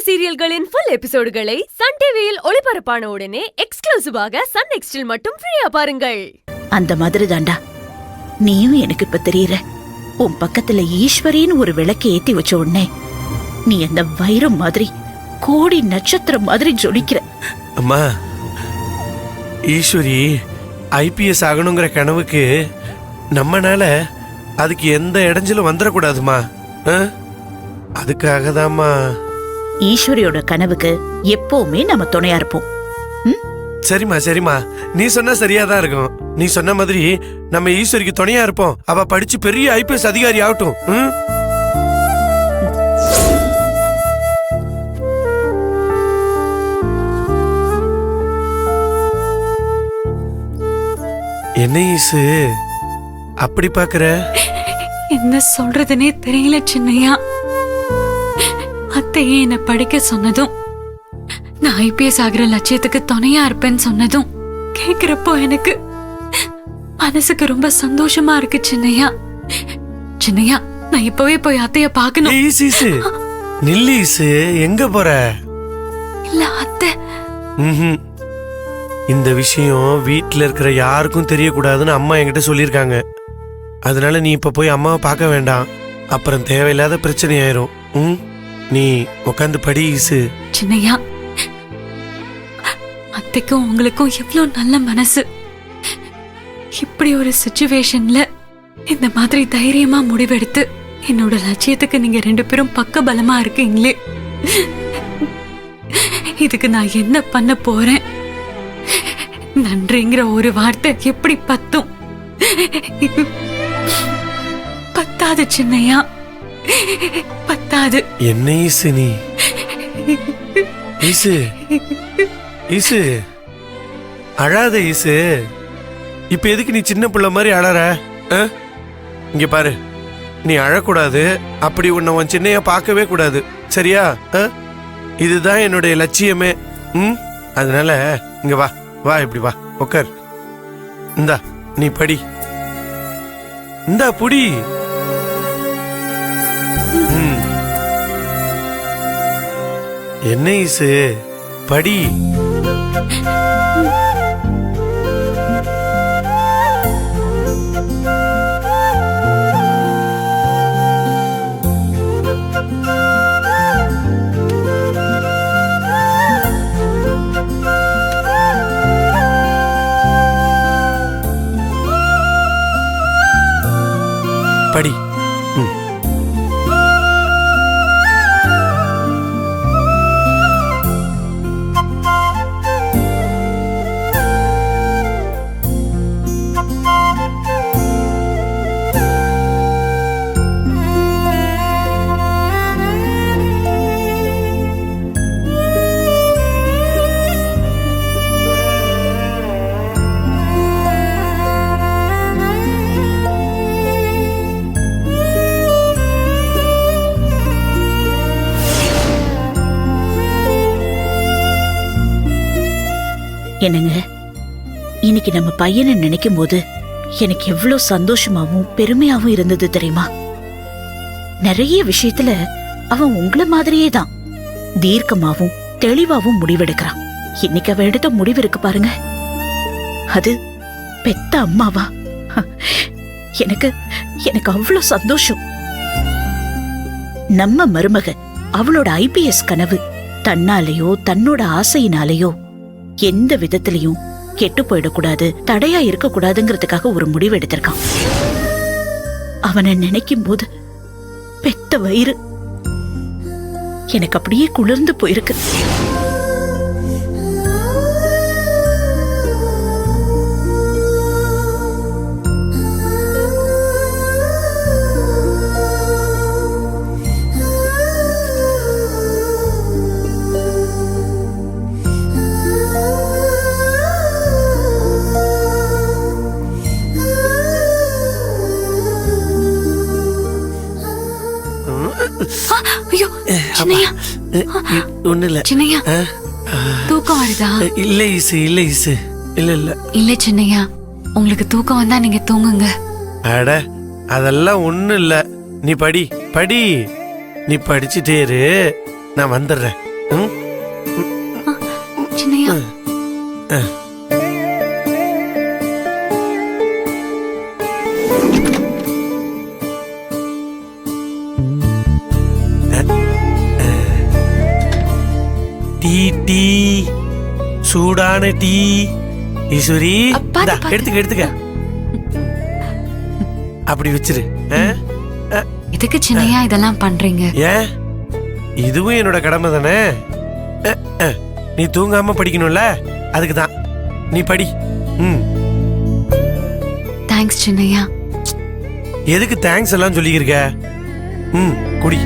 சீரியல்களின் full எபிசோடுகளை Sun டிவியில் ஒளிபரப்பான உடனே எக்ஸ்க்ளூசிவாக சன் நெக்ஸ்டில் மட்டும் ஃப்ரீயா பாருங்கள். அந்த மாதிரி தாண்டா நீயும் எனக்கு இப்ப தெரியற. உன் பக்கத்துல ஈஸ்வரின்னு ஒரு விளக்கை ஏத்தி வச்ச உடனே நீ அந்த வைரம் மாதிரி கோடி நட்சத்திரம் மாதிரி ஜொலிக்கிற. அம்மா, ஈஸ்வரி IPS ஆகணுங்கிற கனவுக்கு நம்மனால அதுக்கு எந்த இடைஞ்சலும் வந்துடக்கூடாதுமா. அதுக்காக தான்மா. ஈஸ்வரியோட கனவுக்கு எப்பவுமே நம்ம துணையா இருப்போம். சரிம்மா சரிம்மா, நீ சொன்னா சரியாதான் இருக்கும். நீ சொன்ன மாதிரி நம்ம ஈஸ்வரிக்கு துணையா இருப்போம். அவ படிச்சு பெரிய IPS அதிகாரி ஆகட்டும். என்ன ஈசு அப்படி பாக்குற? என்ன சொல்றதுனே தெரியல சின்னையா. அத்தையே என்ன படிக்க சொன்னதும், நான் IPS ஆகிற லட்சியத்துக்கு துணையா இருப்பேன்னு சொன்னதும் கேக்குறப்போ எனக்கு மனசுக்கு ரொம்ப சந்தோஷமா இருக்கு சின்னையா. சின்னையா, நான் இப்பவே போய் அத்தைய பாக்கணும். நில்லு ஈசு, எங்க போற? இல்ல அத்தை, இந்த விஷயம் வீட்டுல இருக்கிற யாருக்கும் தெரியக்கூடாதுன்னு அம்மா என்கிட்ட சொல்லியிருக்காங்க. அதனால நீ இப்ப போய் அம்மாவை பார்க்க வேண்டாம். அப்புறம் தேவையில்லாத பிரச்சனை ஆயிரும். நீ உட்காந்து படி ஈசு. சின்னையா, அத்தைக்கும் உங்களுக்கும் எவ்வளவு நல்ல மனசு. இப்படி ஒரு சிச்சுவேஷன்ல இந்த மாதிரி தைரியமா முடிவெடுத்து என்னோட லட்சியத்துக்கு நீங்க 2 பேரும் பக்க பலமா இருக்கீங்களே. இதுக்கு நான் என்ன பண்ண போறேன்? நன்றிங்கிற ஒரு வார்த்தை எப்படி பத்தும்? பத்தாது சின்னையா, பத்தாது. என்ன ஈசு நீ? ஈசு ஈசு அழாத ஈசு. இப்ப எதுக்கு நீ சின்ன பிள்ளை மாதிரி அழற? இங்க பாரு, நீ அழக்கூடாது. அப்படி உன்னை உன் சின்னையா பார்க்கவே கூடாது, சரியா? இதுதான் என்னுடைய லட்சியமே. அதனால இங்க வா வா, இப்படி வா, உட்கார். இந்தா நீ படி. இந்தா புடி. என்ன ஈசு, படி. படி. என்னங்க, இன்னைக்கு நம்ம பையனை நினைக்கும் போது எனக்கு எவ்வளவு சந்தோஷமாவும் பெருமையாவும் இருந்தது தெரியுமா? நிறைய விஷயத்துல அவன் உங்களை மாதிரியே தான் தீர்க்கமாவும் தெளிவாவும் முடிவெடுக்கிறான். இன்னைக்கு அவ எடுத்த முடிவு இருக்கு பாருங்க, அது பெத்த அம்மாவா. எனக்கு எனக்கு அவ்வளவு சந்தோஷம். நம்ம மருமக அவளோட IPS கனவு தன்னாலேயோ தன்னோட ஆசையினாலேயோ எந்த விதத்திலையும் கெட்டு போயிடக்கூடாது, தடையா இருக்க கூடாதுங்கிறதுக்காக ஒரு முடிவு எடுத்திருக்கான். அவனை நினைக்கும் போது பெத்த வயிறு எனக்கு அப்படியே குளிர்ந்து போயிருக்கு. ஐயோ சின்னையா, ஒண்ணு இல்ல சின்னையா. தூக்கம் வருதா? இல்ல ஈசு, இல்ல ஈசு, இல்ல இல்ல இல்ல சின்னையா, உங்களுக்கு தூக்கம் வந்தா நீங்க தூங்குங்க. அட, அதெல்லாம் ஒண்ணு இல்ல. நீ படி படி, நீ படிச்சுட்டே இரு, நான் வந்துடுறேன். சின்னையா டீ டீ சூடான டீ. ஈஸ்வரி அப்பா, இந்தா, பாத்து. எடுத்துக்க அப்படி வச்சிரு. எதுக்கு சின்னையா இதெல்லாம் பண்றீங்க? ஏன் இதுவும் என்னோட கடமை தானே. நீ தூங்காம படிக்கணும்ல, அதுக்கு தான். நீ படி. தேங்க்ஸ் சின்னையா. எதுக்கு தேங்க்ஸ் எல்லாம் சொல்லிக்கிருக்க? குடி.